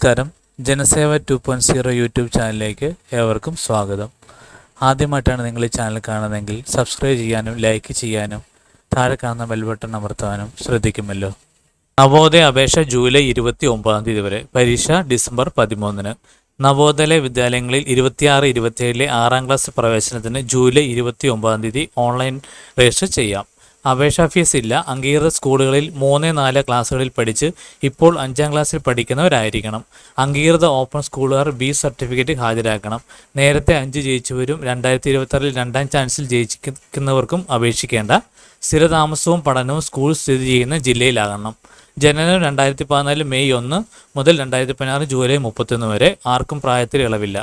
നമസ്കാരം. ജനസേവ 2.0 യൂട്യൂബ് ചാനലിലേക്ക് ഏവർക്കും സ്വാഗതം. ആദ്യമായിട്ടാണ് നിങ്ങൾ ഈ ചാനൽ കാണുന്നതെങ്കിൽ സബ്സ്ക്രൈബ് ചെയ്യാനും ലൈക്ക് ചെയ്യാനും താഴെ കാണുന്ന ബെൽ ബട്ടൺ അമർത്താനും ശ്രദ്ധിക്കുമല്ലോ. നവോദയ അപേക്ഷ ജൂലൈ 29 വരെ, പരീക്ഷ ഡിസംബർ 13. നവോദയ വിദ്യാലയങ്ങളിൽ 26-27 6ാം ക്ലാസ് പ്രവേശനത്തിന് ജൂലൈ 29 ഓൺലൈൻ രജിസ്റ്റർ ചെയ്യാം. അപേക്ഷാ ഫീസ് ഇല്ല. അംഗീകൃത സ്കൂളുകളിൽ 3-4 ക്ലാസ്സുകളിൽ പഠിച്ച് ഇപ്പോൾ 5ാം ക്ലാസ്സിൽ പഠിക്കുന്നവരായിരിക്കണം. അംഗീകൃത ഓപ്പൺ സ്കൂളുകാർ B സർട്ടിഫിക്കറ്റ് ഹാജരാക്കണം. നേരത്തെ 5 ജയിച്ചവരും 2026 2ാം ചാൻസിൽ ജയിക്കുന്നവർക്കും അപേക്ഷിക്കേണ്ട. സ്ഥിരതാമസവും പഠനവും സ്കൂൾ സ്ഥിതി ചെയ്യുന്ന ജില്ലയിലാകണം. ജനനം 2014 മെയ് 1 മുതൽ 2016 ജൂലൈ 31 വരെ. ആർക്കും പ്രായത്തിൽ ഇളവില്ല.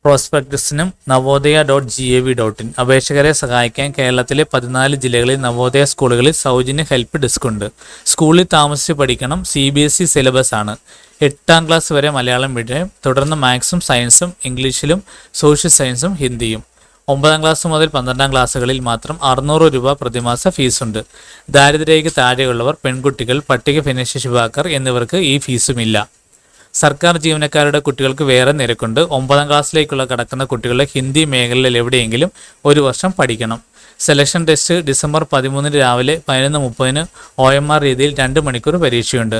പ്രോസ്പെക്ടസിനും നവോദയ.gov.in. അപേക്ഷകരെ സഹായിക്കാൻ കേരളത്തിലെ 14 ജില്ലകളിൽ നവോദയ സ്കൂളുകളിൽ സൗജന്യ ഹെൽപ്പ് ഡെസ്ക് ഉണ്ട്. സ്കൂളിൽ താമസിച്ച് പഠിക്കണം. CBSE സിലബസ് ആണ്. 8ാം ക്ലാസ് വരെ മലയാളം മീഡിയം, തുടർന്ന് മാത്സും സയൻസും ഇംഗ്ലീഷിലും സോഷ്യൽ സയൻസും ഹിന്ദിയും. 9ാം ക്ലാസ് മുതൽ 12ാം ക്ലാസ്സുകളിൽ മാത്രം 600 രൂപ പ്രതിമാസ ഫീസുണ്ട്. ദാരിദ്ര്യരേഖയ്ക്ക് താഴെയുള്ളവർ, പെൺകുട്ടികൾ, പട്ടിക ഭിന്നശേഷിക്കാർ എന്നിവർക്ക് ഈ ഫീസുമില്ല. സർക്കാർ ജീവനക്കാരുടെ കുട്ടികൾക്ക് വേറെ നിരക്കുണ്ട്. 9ാം ക്ലാസ്സിലേക്കുള്ള കടക്കുന്ന കുട്ടികളുടെ ഹിന്ദി മേഖലയിൽ എവിടെയെങ്കിലും 1 വർഷം പഠിക്കണം. സെലക്ഷൻ ടെസ്റ്റ് ഡിസംബർ 13 രാവിലെ 11:30 OMR രീതിയിൽ 2 മണിക്കൂർ പരീക്ഷയുണ്ട്.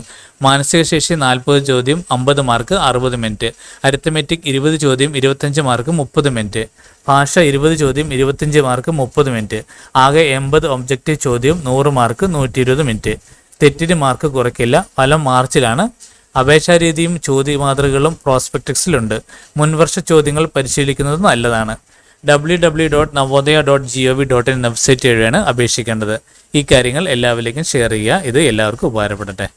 മാനസിക ശേഷി 40 ചോദ്യം 50 മാർക്ക് 60 മിനിറ്റ്. അരിത്തമെറ്റിക് 20 ചോദ്യം 25 മാർക്ക് 30 മിനിറ്റ്. ഭാഷ 20 ചോദ്യം 25 മാർക്ക് 30 മിനിറ്റ്. ആകെ 80 ഒബ്ജക്റ്റീവ് ചോദ്യം 100 മാർക്ക് 120 മിനിറ്റ്. തെറ്റിന് മാർക്ക് കുറയ്ക്കില്ല. ഫലം മാർച്ചിലാണ്. അപേക്ഷാ രീതിയും ചോദ്യമാതൃകകളും പ്രോസ്പെക്ടസിലുണ്ട്. മുൻവർഷ ചോദ്യങ്ങൾ പരിശീലിക്കുന്നത് നല്ലതാണ്. www.navodaya.gov.in വെബ്സൈറ്റ് വഴിയാണ് അപേക്ഷിക്കേണ്ടത്. ഈ കാര്യങ്ങൾ എല്ലാവരിലേക്കും ഷെയർ ചെയ്യുക. ഇത് എല്ലാവർക്കും ഉപകാരപ്പെടട്ടെ.